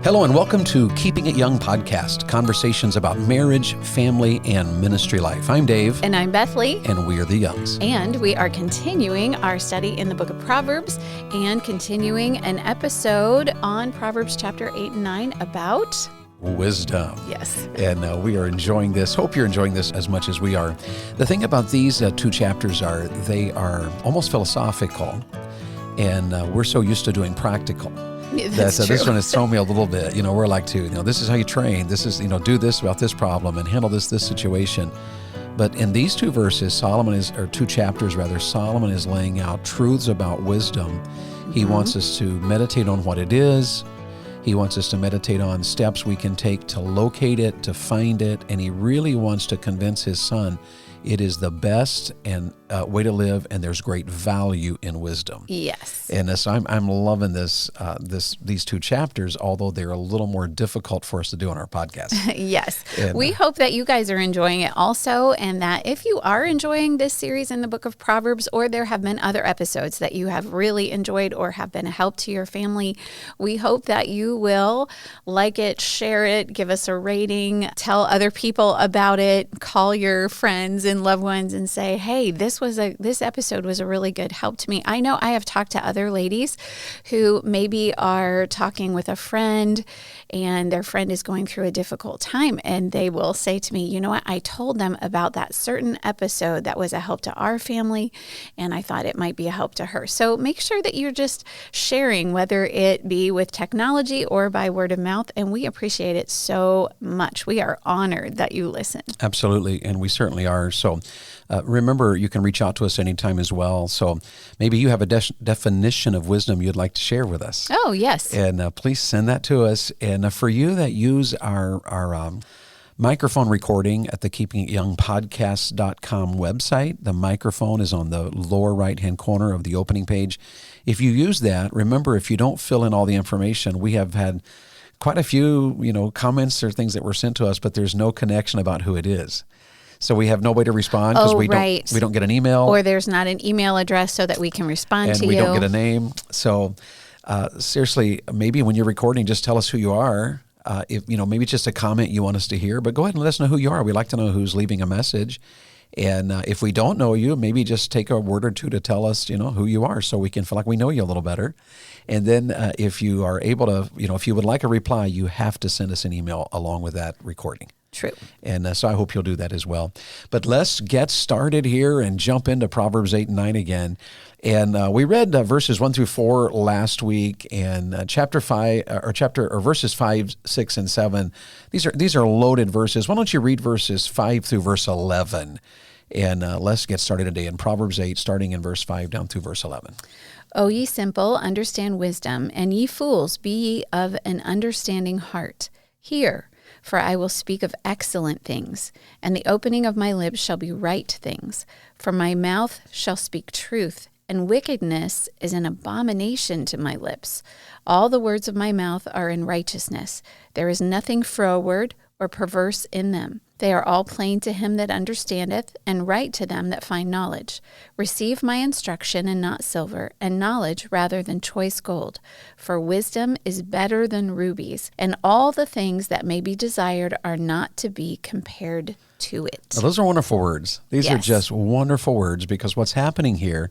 Hello and welcome to Keeping It Young podcast, conversations about marriage, family, and ministry life. I'm Dave. And I'm Bethlie. And we are the Youngs. And we are continuing our study in the book of Proverbs and continuing an episode on Proverbs chapter 8 and 9 about wisdom. Yes. And we are enjoying this. Hope you're enjoying this as much as we are. The thing about these two chapters are they are almost philosophical, and we're so used to doing practical. That's true. This one has thrown me a little bit. We're like this is how you train. This is, do this about this problem and handle this situation. But in these two verses, Solomon is laying out truths about wisdom. He wants us to meditate on what it is. He wants us to meditate on steps we can take to locate it, to find it, and he really wants to convince his son it is the best and way to live, and there's great value in wisdom. Yes. And so I'm loving these two chapters, although they're a little more difficult for us to do on our podcast. Yes. And, we hope that you guys are enjoying it also, and that if you are enjoying this series in the book of Proverbs, or there have been other episodes that you have really enjoyed or have been a help to your family, we hope that you will like it, share it, give us a rating, tell other people about it, call your friends and loved ones and say, hey, this episode was a really good help to me. I know I have talked to other ladies who maybe are talking with a friend and their friend is going through a difficult time, and they will say to me, you know what, I told them about that certain episode that was a help to our family, and I thought it might be a help to her. So make sure that you're just sharing, whether it be with technology or by word of mouth, and we appreciate it so much. We are honored that you listen. Absolutely, and we certainly are. So remember, you can reach out to us anytime as well. So maybe you have a definition of wisdom you'd like to share with us. Oh, yes. And please send that to us. And for you that use our microphone recording at the keepingityoungpodcast.com website, the microphone is on the lower right-hand corner of the opening page. If you use that, remember, if you don't fill in all the information, we have had quite a few, comments or things that were sent to us, but there's no connection about who it is. So we have no way to respond because we don't get an email. Or there's not an email address so that we can respond to you. And we don't get a name. So seriously, maybe when you're recording, just tell us who you are. If maybe it's just a comment you want us to hear, but go ahead and let us know who you are. We like to know who's leaving a message. And if we don't know you, maybe just take a word or two to tell us, who you are, so we can feel like we know you a little better. And then if you are able to, if you would like a reply, you have to send us an email along with that recording. True. And so I hope you'll do that as well. But let's get started here and jump into Proverbs 8 and 9 again. And we read verses 1 through 4 last week, and verses 5, 6, and 7. These are loaded verses. Why don't you read verses 5 through verse 11? And let's get started today in Proverbs 8, starting in verse 5 down through verse 11. O ye simple, understand wisdom, and ye fools, be ye of an understanding heart. Hear, for I will speak of excellent things, and the opening of my lips shall be right things. For my mouth shall speak truth, and wickedness is an abomination to my lips. All the words of my mouth are in righteousness. There is nothing froward or perverse in them. They are all plain to him that understandeth, and right to them that find knowledge. Receive my instruction, and not silver, and knowledge rather than choice gold. For wisdom is better than rubies, and all the things that may be desired are not to be compared to it. Now, those are wonderful words. These are just wonderful words, because what's happening here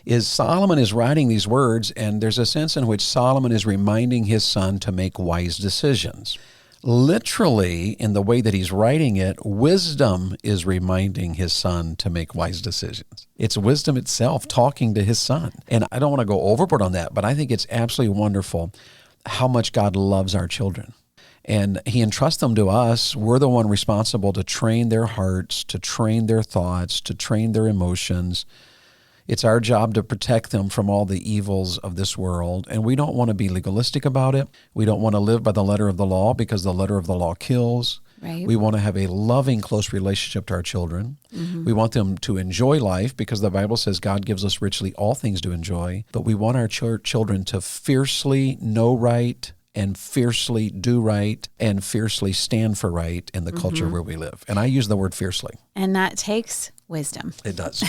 is Solomon is writing these words, and there's a sense in which Solomon is reminding his son to make wise decisions. Literally, in the way that he's writing it, wisdom is reminding his son to make wise decisions. It's wisdom itself talking to his son. And I don't want to go overboard on that, but I think it's absolutely wonderful how much God loves our children. And he entrusts them to us. We're the one responsible to train their hearts, to train their thoughts, to train their emotions. It's our job to protect them from all the evils of this world, and we don't want to be legalistic about it. We don't want to live by the letter of the law, because the letter of the law kills. Right. We want to have a loving, close relationship to our children. Mm-hmm. We want them to enjoy life, because the Bible says God gives us richly all things to enjoy, but we want our children to fiercely know right, and fiercely do right, and fiercely stand for right in the culture where we live. And I use the word fiercely. And that takes wisdom. It does.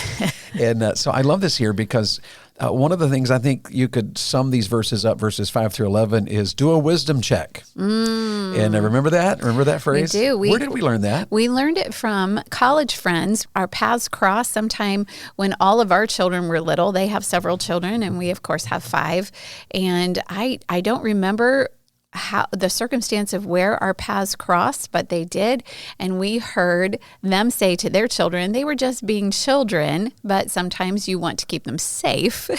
And so I love this here, because One of the things I think you could sum these verses up, verses 5 through 11, is do a wisdom check. And remember that? Remember that phrase? We do. Where did we learn that? We learned it from college friends. Our paths crossed sometime when all of our children were little. They have several children, and we, of course, have 5. And I don't remember how the circumstance of where our paths crossed, but they did. And we heard them say to their children, they were just being children, but sometimes you want to keep them safe.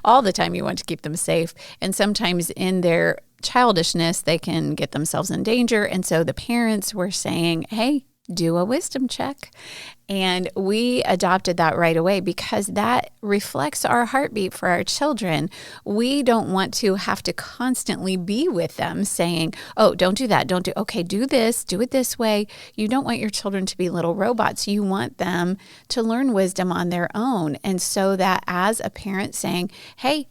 All the time you want to keep them safe. And sometimes in their childishness, they can get themselves in danger. And so the parents were saying, hey, do a wisdom check. And we adopted that right away because that reflects our heartbeat for our children. We don't want to have to constantly be with them saying, oh, don't do that. Okay, do this, do it this way. You don't want your children to be little robots. You want them to learn wisdom on their own. And so that as a parent saying, hey,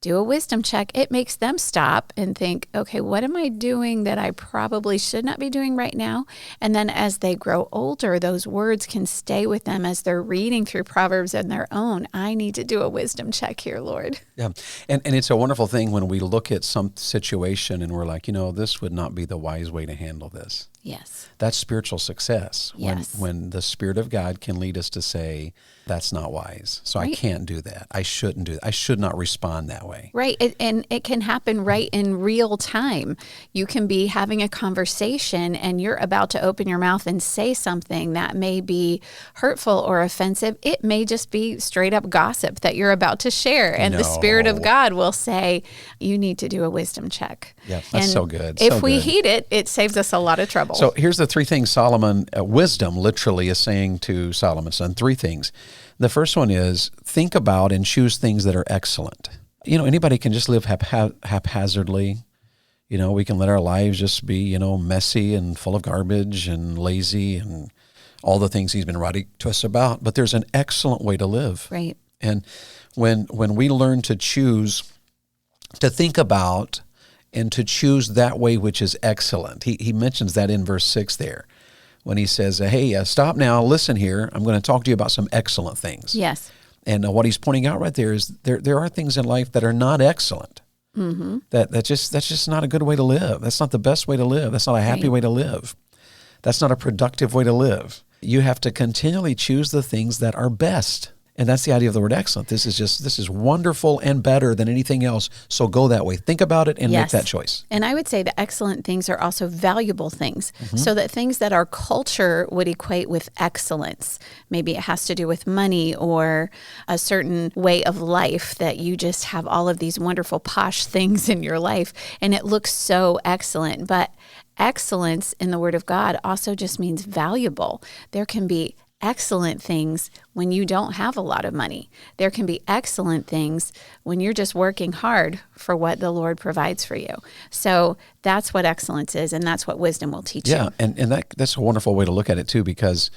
do a wisdom check, it makes them stop and think, okay, what am I doing that I probably should not be doing right now? And then as they grow older, those words can stay with them as they're reading through Proverbs on their own. I need to do a wisdom check here, Lord. Yeah. And it's a wonderful thing when we look at some situation and we're like, this would not be the wise way to handle this. Yes. That's spiritual success. Yes. When the Spirit of God can lead us to say, that's not wise. So right. I can't do that. I shouldn't do that. I should not respond that way. Right. And it can happen right in real time. You can be having a conversation and you're about to open your mouth and say something that may be hurtful or offensive. It may just be straight up gossip that you're about to share. And the Spirit of God will say, you need to do a wisdom check. Yeah, that's so good. If we heed it, it saves us a lot of trouble. So here's the 3 things Solomon, wisdom literally is saying to Solomon's son, 3 things. The first one is think about and choose things that are excellent. Anybody can just live haphazardly. We can let our lives just be, messy and full of garbage and lazy and all the things he's been writing to us about. But there's an excellent way to live. Right. And when we learn to choose, to think about and to choose that way which is excellent. He mentions that in verse 6 there when he says, hey, stop now, listen here. I'm going to talk to you about some excellent things. Yes. And what he's pointing out right there is there are things in life that are not excellent. Mm-hmm. That's just not a good way to live. That's not the best way to live. That's not a happy way to live. That's not a productive way to live. You have to continually choose the things that are best. And that's the idea of the word excellent. This is wonderful and better than anything else. So go that way. Think about it and make that choice. And I would say that excellent things are also valuable things. Mm-hmm. So that things that our culture would equate with excellence, maybe it has to do with money or a certain way of life that you just have all of these wonderful posh things in your life and it looks so excellent. But excellence in the Word of God also just means valuable. There can be excellent things when you don't have a lot of money. There can be excellent things when you're just working hard for what the Lord provides for you. So that's what excellence is, and that's what wisdom will teach you. Yeah, and that's a wonderful way to look at it too, because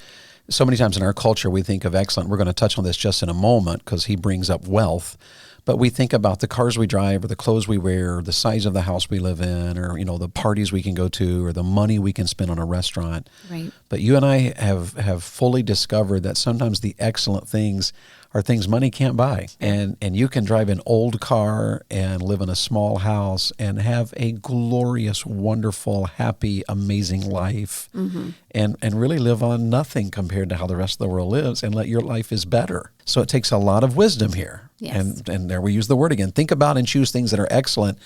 so many times in our culture we think of excellent. We're going to touch on this just in a moment because he brings up wealth. But we think about the cars we drive or the clothes we wear or the size of the house we live in or, the parties we can go to or the money we can spend on a restaurant. Right. But you and I have fully discovered that sometimes the excellent things are things money can't buy. And you can drive an old car and live in a small house and have a glorious, wonderful, happy, amazing life and really live on nothing compared to how the rest of the world lives and let your life is better. So it takes a lot of wisdom here. Yes. And there we use the word again. Think about and choose things that are excellent.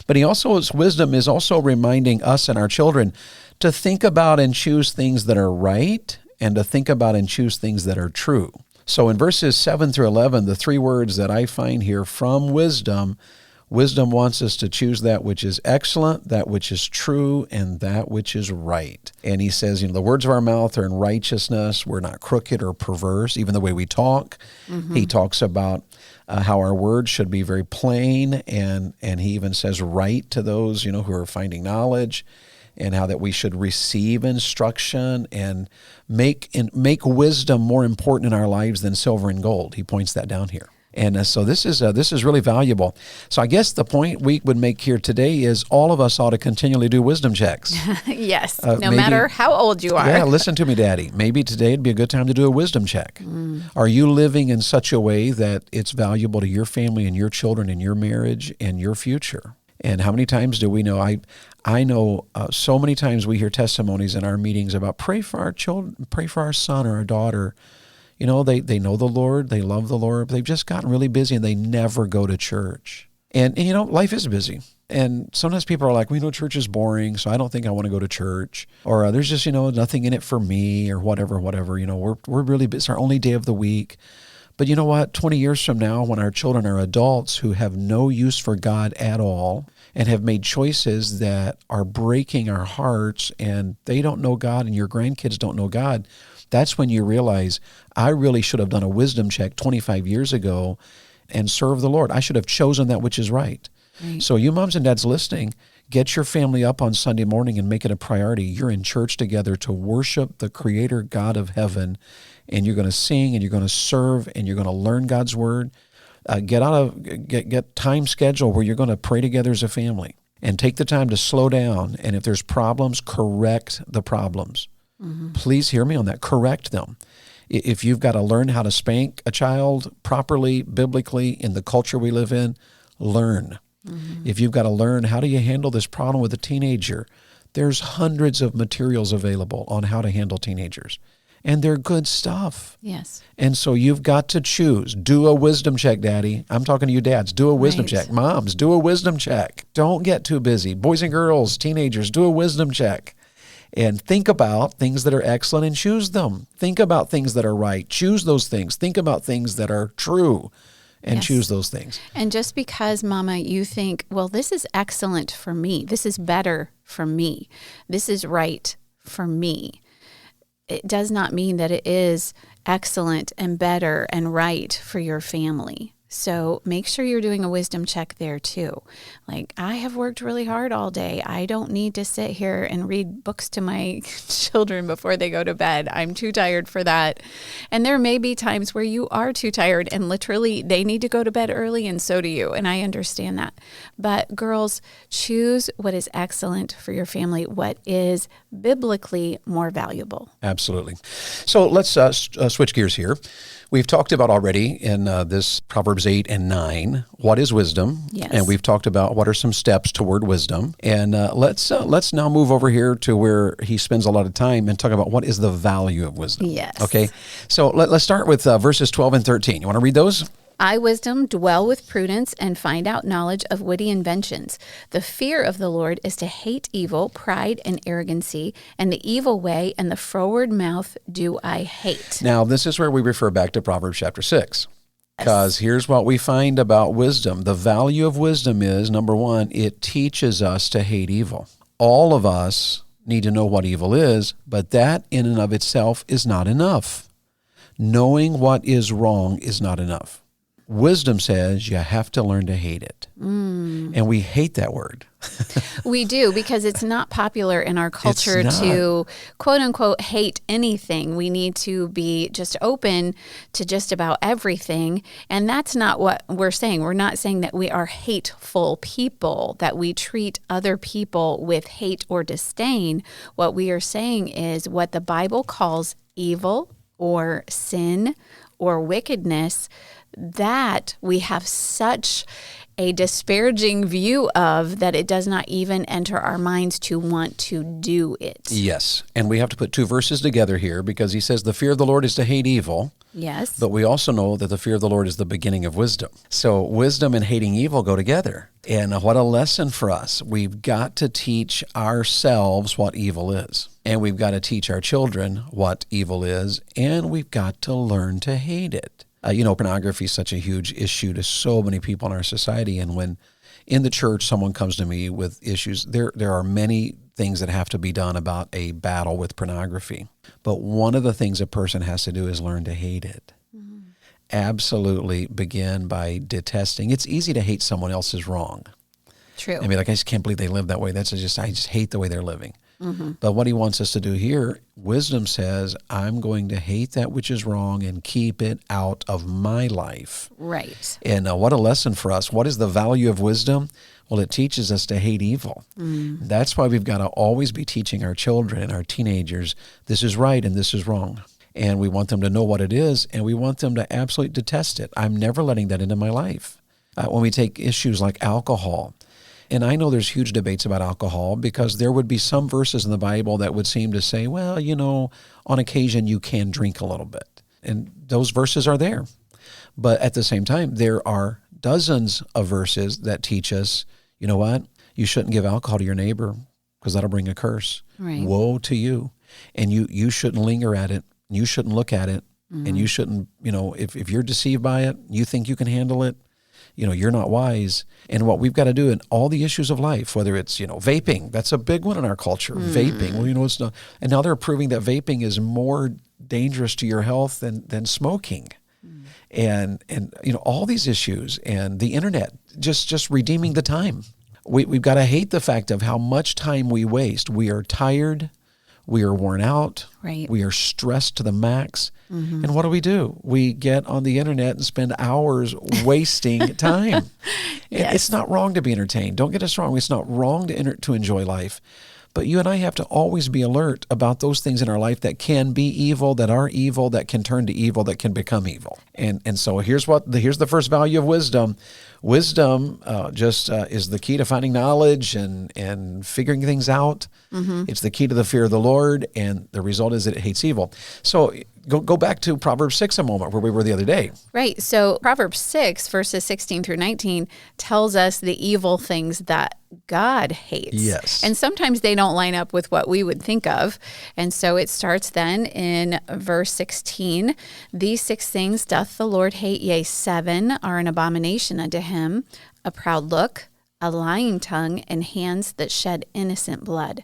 But his wisdom is also reminding us and our children to think about and choose things that are right and to think about and choose things that are true. So in verses 7 through 11, the 3 words that I find here from wisdom wants us to choose that which is excellent, that which is true, and that which is right. And he says, the words of our mouth are in righteousness. We're not crooked or perverse, even the way we talk. Mm-hmm. He talks about how our words should be very plain, and he even says right to those, who are finding knowledge, and how that we should receive instruction and make wisdom more important in our lives than silver and gold. He points that down here. And so this is really valuable. So I guess the point we would make here today is all of us ought to continually do wisdom checks. Yes, no matter how old you are. Yeah, listen to me, Daddy. Maybe today would be a good time to do a wisdom check. Are you living in such a way that it's valuable to your family and your children and your marriage and your future? And how many times do we know? I know so many times we hear testimonies in our meetings about pray for our children, pray for our son or our daughter. You know, they know the Lord, they love the Lord, but they've just gotten really busy and they never go to church. And you know, life is busy. And sometimes people are like, well, you know, church is boring, so I don't think I want to go to church. Or there's just, you know, nothing in it for me or whatever. You know, we're really busy. It's our only day of the week. But you know what? 20 years from now, when our children are adults who have no use for God at all and have made choices that are breaking our hearts and they don't know God and your grandkids don't know God, that's when you realize I really should have done a wisdom check 25 years ago and served the Lord. I should have chosen that which is right. So you moms and dads listening, get your family up on Sunday morning and make it a priority. You're in church together to worship the Creator God of heaven, and you're going to sing and you're going to serve and you're going to learn God's word. Get time schedule where you're going to pray together as a family and take the time to slow down. And if there's problems, correct the problems. Please hear me on that. Correct them. If you've got to learn how to spank a child properly, biblically, in the culture we live in, learn. If you've got to learn how do you handle this problem with a teenager, there's hundreds of materials available on how to handle teenagers. And they're good stuff. Yes. And so you've got to choose. Do a wisdom check, Daddy. I'm talking to you dads. Do a wisdom check. Moms, do a wisdom check. Don't get too busy. Boys and girls, teenagers, do a wisdom check. And think about things that are excellent and choose them. Think about things that are right. Choose those things. Think about things that are true and choose those things. And just because, Mama, you think, well, this is excellent for me. This is better for me. This is right for me. It does not mean that it is excellent and better and right for your family. So make sure you're doing a wisdom check there too. Like, I have worked really hard all day. I don't need to sit here and read books to my children before they go to bed. I'm too tired for that. And there may be times where you are too tired and literally they need to go to bed early and so do you. And I understand that. But girls, choose what is excellent for your family, what is biblically more valuable. Absolutely. So let's switch gears here. We've talked about already in this Proverbs 8 and 9, what is wisdom? Yes. And we've talked about what are some steps toward wisdom. And let's now move over here to where he spends a lot of time and talk about what is the value of wisdom. Yes. Okay. So let's start with verses 12 and 13. You want to read those? I, wisdom, dwell with prudence and find out knowledge of witty inventions. The fear of the Lord is to hate evil, pride and arrogancy, and the evil way and the froward mouth do I hate. Now, this is where we refer back to Proverbs chapter 6. Because here's what we find about wisdom. The value of wisdom is, number one, it teaches us to hate evil. All of us need to know what evil is, but that in and of itself is not enough. Knowing what is wrong is not enough. Wisdom says you have to learn to hate it. And we hate that word. We do, because it's not popular in our culture to, quote unquote, hate anything. We need to be just open to just about everything. And that's not what we're saying. We're not saying that we are hateful people, that we treat other people with hate or disdain. What we are saying is what the Bible calls evil or sin or wickedness, that we have such a disparaging view of that it does not even enter our minds to want to do it. Yes, and we have to put two verses together here because he says the fear of the Lord is to hate evil. Yes. But we also know that the fear of the Lord is the beginning of wisdom. So wisdom and hating evil go together. And what a lesson for us. We've got to teach ourselves what evil is. And we've got to teach our children what evil is. And we've got to learn to hate it. Pornography is such a huge issue to so many people in our society. And when in the church someone comes to me with issues, there are many things that have to be done about a battle with pornography. But one of the things a person has to do is learn to hate it. Mm-hmm. Absolutely begin by detesting. It's easy to hate someone else's wrong. True. I mean, I just can't believe they live that way. I just hate the way they're living. But what he wants us to do here, wisdom says, I'm going to hate that which is wrong and keep it out of my life. Right. And what a lesson for us. What is the value of wisdom? Well, it teaches us to hate evil. That's why we've got to always be teaching our children and our teenagers, this is right and this is wrong. And we want them to know what it is, and we want them to absolutely detest it. I'm never letting that into my life. When we take issues like alcohol, and I know there's huge debates about alcohol because there would be some verses in the Bible that would seem to say, well, on occasion you can drink a little bit. And those verses are there. But at the same time, there are dozens of verses that teach us, you know what? You shouldn't give alcohol to your neighbor because that'll bring a curse. Right. Woe to you. And you shouldn't linger at it. You shouldn't look at it. And you shouldn't, if you're deceived by it, you think you can handle it, you're not wise. And what we've got to do in all the issues of life, whether it's, vaping, that's a big one in our culture. Vaping, well, it's not. And now they're proving that vaping is more dangerous to your health than smoking. And all these issues and the internet, just redeeming the time. We've got to hate the fact of how much time we waste. We are tired. We are worn out. Right. We are stressed to the max. And what do? We get on the internet and spend hours wasting time. Yes. It's not wrong to be entertained. Don't get us wrong. It's not wrong to enjoy life. But you and I have to always be alert about those things in our life that can be evil, that are evil, that can turn to evil, that can become evil. And so here's the first value of wisdom. Wisdom is the key to finding knowledge and figuring things out. It's the key to the fear of the Lord, and the result is that it hates evil. So go back to Proverbs 6 a moment, where we were the other day. Right. So Proverbs 6, verses 16 through 19, tells us the evil things that God hates. Yes. And sometimes they don't line up with what we would think of. And so it starts then in verse 16. These 6 things doth the Lord hate, yea, 7 are an abomination unto him: a proud look, a lying tongue, and hands that shed innocent blood,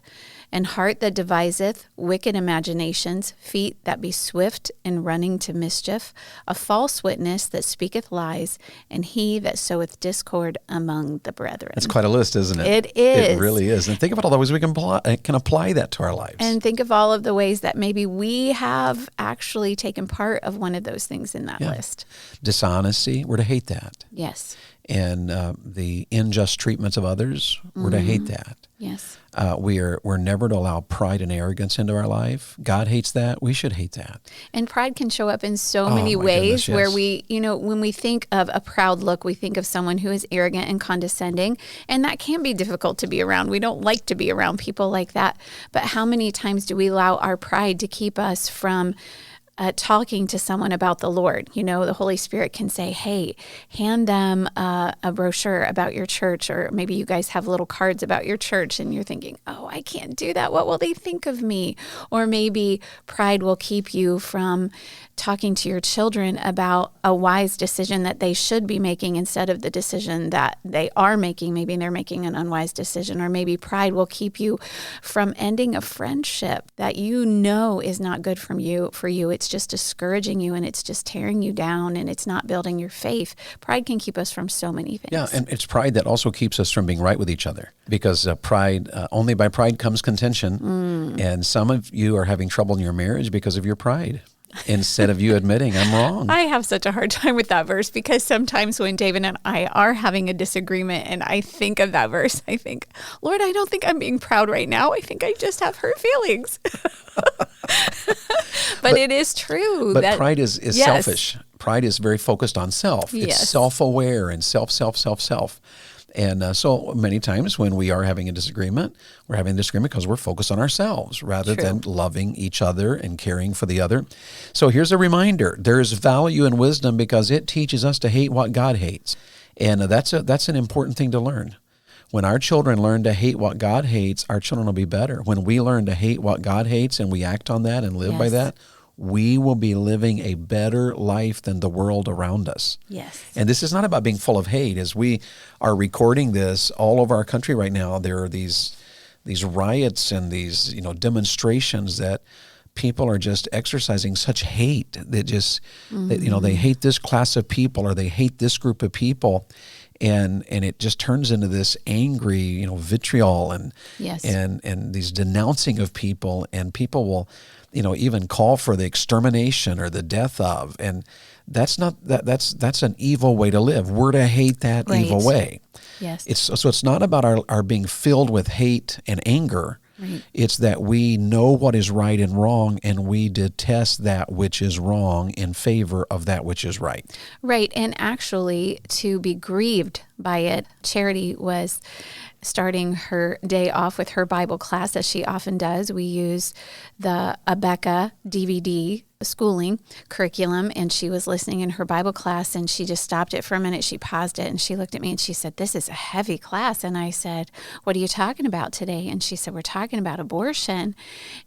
and heart that deviseth wicked imaginations, feet that be swift in running to mischief, a false witness that speaketh lies, and he that soweth discord among the brethren. That's quite a list, isn't it? It is. It really is. And think about all the ways we can apply that to our lives. And think of all of the ways that maybe we have actually taken part of one of those things in that list. Dishonesty, we're to hate that. Yes. And the unjust treatments of others, we're to hate that. Yes. We're never to allow pride and arrogance into our life. God hates that. We should hate that. And pride can show up in so many ways, where we, when we think of a proud look, we think of someone who is arrogant and condescending, and that can be difficult to be around. We don't like to be around people like that. But how many times do we allow our pride to keep us from talking to someone about the Lord? The Holy Spirit can say, hey, hand them a brochure about your church, or maybe you guys have little cards about your church, and you're thinking, oh, I can't do that. What will they think of me? Or maybe pride will keep you from talking to your children about a wise decision that they should be making instead of the decision that they are making. Maybe they're making an unwise decision. Or maybe pride will keep you from ending a friendship that is not good for you. It's just discouraging you, and it's just tearing you down, and it's not building your faith. Pride can keep us from so many things. Yeah, and it's pride that also keeps us from being right with each other, because only by pride comes contention. And some of you are having trouble in your marriage because of your pride, instead of you admitting, I'm wrong. I have such a hard time with that verse, because sometimes when David and I are having a disagreement and I think of that verse, I think, Lord, I don't think I'm being proud right now. I think I just have hurt feelings. But it is true. But pride is selfish. Pride is very focused on self. Yes. It's self-aware and self. And so many times when we are having a disagreement, we're having a disagreement because we're focused on ourselves rather than loving each other and caring for the other. So here's a reminder. There is value in wisdom because it teaches us to hate what God hates. And that's an important thing to learn. When our children learn to hate what God hates, our children will be better. When we learn to hate what God hates and we act on that and live by that, we will be living a better life than the world around us. Yes. And this is not about being full of hate. As we are recording this all over our country right now, there are these riots and these demonstrations that people are just exercising such hate that they hate this class of people, or they hate this group of people. and it just turns into this angry, vitriol and Yes. and these denouncing of people, and people will, even call for the extermination or the death of, and that's an evil way to live. We're to hate that Right. evil way. Yes. It's not about our being filled with hate and anger. Right. It's that we know what is right and wrong, and we detest that which is wrong in favor of that which is right. Right. And actually, to be grieved by it, Charity was starting her day off with her Bible class, as she often does. We use the Abeka DVD schooling curriculum, and she was listening in her Bible class, and she just stopped it for a minute. She paused it, and she looked at me, and she said, "This is a heavy class." And I said, "What are you talking about today?" And she said, "We're talking about abortion."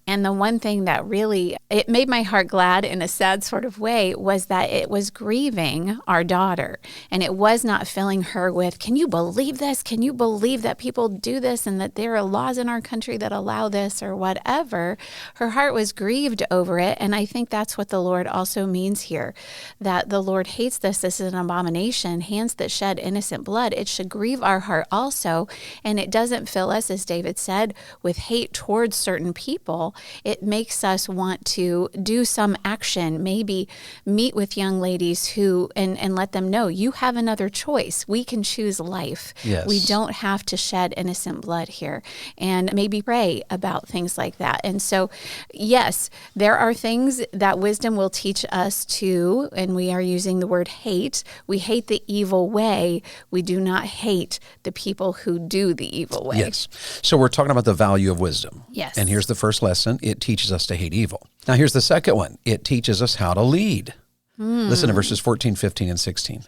And the one thing that really, it made my heart glad in a sad sort of way, was that it was grieving our daughter, and it was not filling her with, "Can you believe this? Can you believe that people do this and that there are laws in our country that allow this," or whatever. Her heart was grieved over it. And I think that's what the Lord also means here, that the Lord hates this. This is an abomination, hands that shed innocent blood. It should grieve our heart also. And it doesn't fill us, as David said, with hate towards certain people. It makes us want to do some action, maybe meet with young ladies who, and let them know, you have another choice. We can choose life. Yes. We don't have to shed innocent blood here, and maybe pray about things like that. And so, yes, there are things that wisdom will teach us to, and we are using the word hate. We hate the evil way. We do not hate the people who do the evil way. Yes. So we're talking about the value of wisdom. Yes. And here's the first lesson. It teaches us to hate evil. Now here's the second one. It teaches us how to lead. Listen to verses 14, 15, and 16.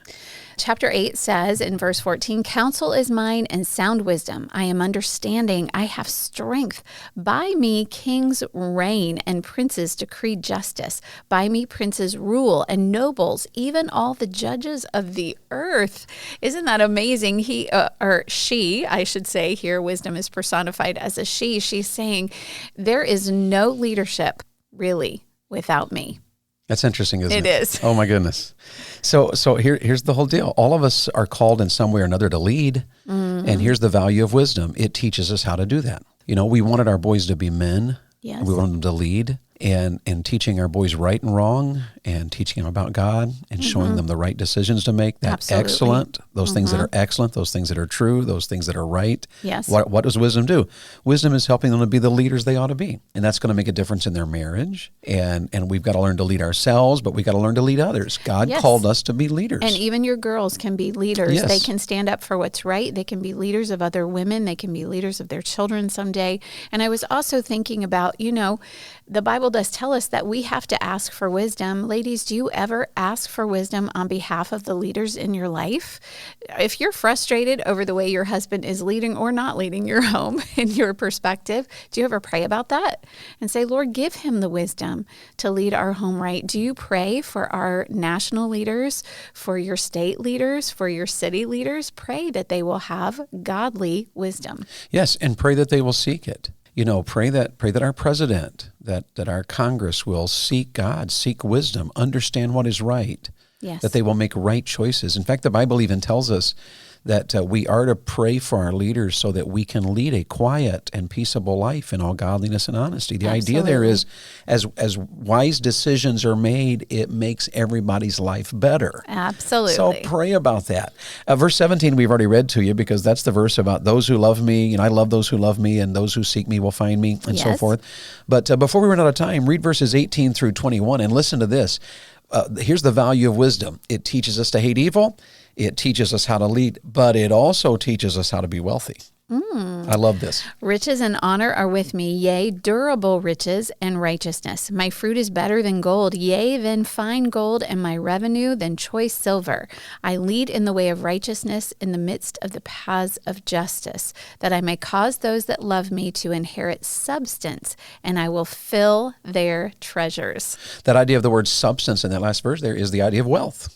Chapter 8 says in verse 14, "Counsel is mine and sound wisdom. I am understanding. I have strength. By me kings reign and princes decree justice. By me princes rule and nobles, even all the judges of the earth." Isn't that amazing? He, or she, I should say, here wisdom is personified as a she. She's saying there is no leadership really without me. That's interesting, isn't it? It is. Oh my goodness. So here's the whole deal. All of us are called in some way or another to lead. And here's the value of wisdom. It teaches us how to do that. We wanted our boys to be men. Yes. We wanted them to lead. And teaching our boys right and wrong, and teaching them about God, and showing them the right decisions to make. That's Absolutely. excellent. Those things that are excellent, those things that are true, those things that are right. Yes. What does wisdom do? Wisdom is helping them to be the leaders they ought to be. And that's going to make a difference in their marriage. And we've got to learn to lead ourselves, but we've got to learn to lead others. God Yes. called us to be leaders. And even your girls can be leaders. Yes. They can stand up for what's right. They can be leaders of other women. They can be leaders of their children someday. And I was also thinking about, the Bible does tell us that we have to ask for wisdom. Ladies, do you ever ask for wisdom on behalf of the leaders in your life? If you're frustrated over the way your husband is leading or not leading your home in your perspective, do you ever pray about that and say, "Lord, give him the wisdom to lead our home right"? Do you pray for our national leaders, for your state leaders, for your city leaders? Pray that they will have godly wisdom. Yes, and pray that they will seek it. Pray that our president, that our Congress will seek God, seek wisdom, understand what is right, Yes. that they will make right choices. In fact, the Bible even tells us that we are to pray for our leaders so that we can lead a quiet and peaceable life in all godliness and honesty. The idea there is, as wise decisions are made, it makes everybody's life better. Absolutely. So pray about that. Verse 17 we've already read to you, because that's the verse about those who love me, I love those who love me, and those who seek me will find me, and so Yes. forth. But before we run out of time, read verses 18 through 21 and listen to this. Here's the value of wisdom. It teaches us to hate evil. It teaches us how to lead, but it also teaches us how to be wealthy. I love this. Riches and honor are with me, yea, durable riches and righteousness. My fruit is better than gold, yea, than fine gold, and my revenue than choice silver. I lead in the way of righteousness in the midst of the paths of justice, that I may cause those that love me to inherit substance, and I will fill their treasures. That idea of the word substance in that last verse there is the idea of wealth.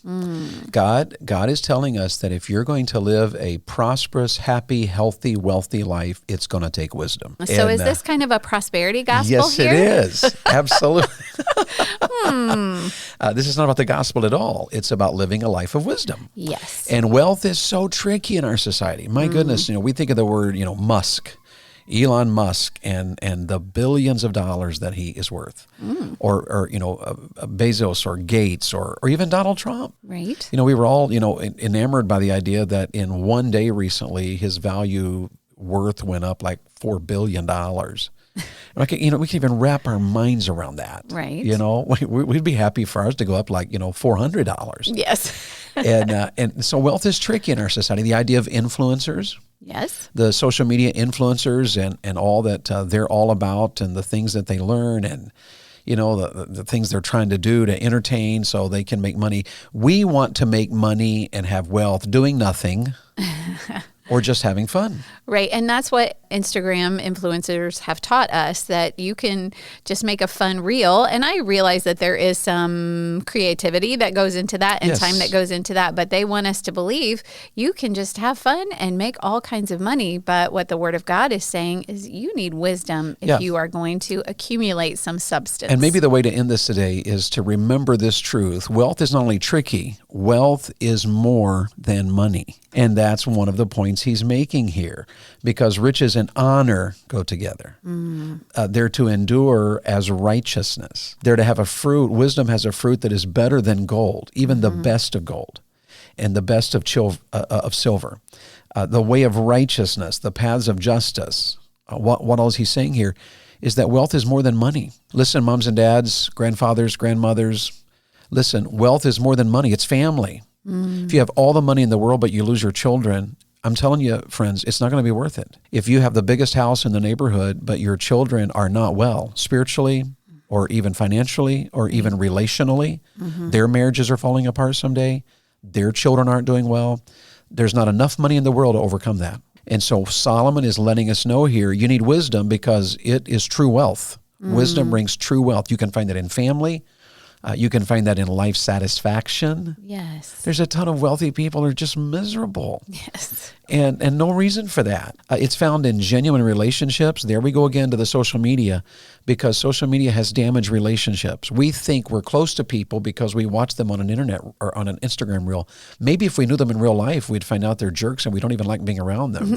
God is telling us that if you're going to live a prosperous, happy, healthy, wealthy life, it's going to take wisdom. So is this kind of a prosperity gospel yes, here? Yes, it is. Absolutely. This is not about the gospel at all. It's about living a life of wisdom. Yes. And wealth is so tricky in our society. My goodness, we think of the word, Musk. Elon Musk and the billions of dollars that he is worth, or Bezos or Gates or even Donald Trump. Right. We were all enamored by the idea that in one day recently his worth went up like $4 billion. We can even wrap our minds around that. Right. We'd be happy for ours to go up like $400. Yes. and so wealth is tricky in our society. The idea of influencers. Yes. The social media influencers and all that they're all about, and the things that they learn, and the things they're trying to do to entertain so they can make money. We want to make money and have wealth doing nothing or just having fun. Right. And that's what Instagram influencers have taught us, that you can just make a fun reel. And I realize that there is some creativity that goes into that and time that goes into that. But they want us to believe you can just have fun and make all kinds of money. But what the Word of God is saying is you need wisdom if you are going to accumulate some substance. And maybe the way to end this today is to remember this truth. Wealth is not only tricky, wealth is more than money. And that's one of the points he's making here, because riches and honor go together. They're to endure as righteousness. They're to have a fruit. Wisdom has a fruit that is better than gold, even the best of gold and the best of silver. The way of righteousness, the paths of justice. What all is he saying here is that wealth is more than money. Listen, moms and dads, grandfathers, grandmothers, listen, wealth is more than money. It's family. If you have all the money in the world, but you lose your children, I'm telling you, friends, it's not going to be worth it. If you have the biggest house in the neighborhood, but your children are not well spiritually or even financially or even relationally, their marriages are falling apart someday, their children aren't doing well, there's not enough money in the world to overcome that. And so Solomon is letting us know here, you need wisdom because it is true wealth. Wisdom brings true wealth. You can find that in family. You can find that in life satisfaction. Yes. There's a ton of wealthy people who are just miserable. Yes. And no reason for that. It's found in genuine relationships. There we go again to the social media, because social media has damaged relationships. We think we're close to people because we watch them on an internet or on an Instagram reel. Maybe if we knew them in real life, we'd find out they're jerks and we don't even like being around them.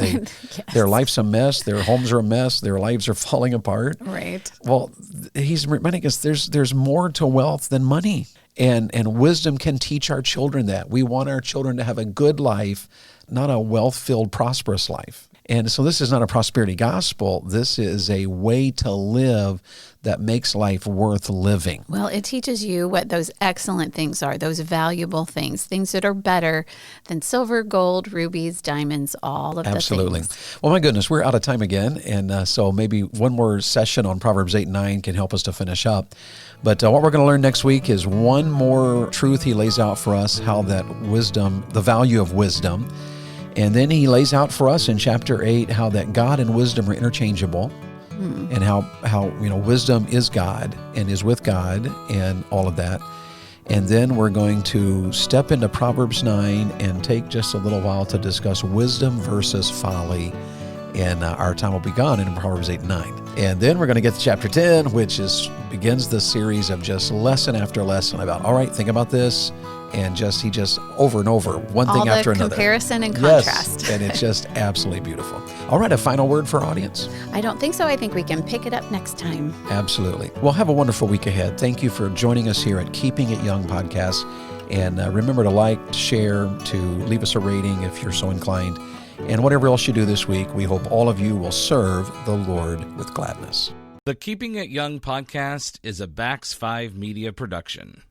Their life's a mess. Their homes are a mess. Their lives are falling apart. Right. Well, he's reminding us there's more to wealth than money. And wisdom can teach our children that. We want our children to have a good life, not a wealth-filled, prosperous life. And so this is not a prosperity gospel. This is a way to live that makes life worth living. Well, it teaches you what those excellent things are, those valuable things that are better than silver, gold, rubies, diamonds, all of Absolutely. the things. Well, my goodness, we're out of time again. And so maybe one more session on Proverbs 8 and 9 can help us to finish up. But what we're going to learn next week is one more truth he lays out for us, how that wisdom, the value of wisdom. And then he lays out for us in chapter 8 how that God and wisdom are interchangeable, and how wisdom is God and is with God and all of that. And then we're going to step into Proverbs 9 and take just a little while to discuss wisdom versus folly. And our time will be gone in Proverbs 8 and 9. And then we're going to get to chapter 10, which begins the series of just lesson after lesson about, all right, think about this. And he just over and over, one thing after another. Comparison and contrast. Yes, and it's just absolutely beautiful. All right, a final word for our audience? I don't think so. I think we can pick it up next time. Absolutely. Well, have a wonderful week ahead. Thank you for joining us here at Keeping It Young Podcast. And remember to like, share, to leave us a rating if you're so inclined. And whatever else you do this week, we hope all of you will serve the Lord with gladness. The Keeping It Young Podcast is a Bax 5 Media production.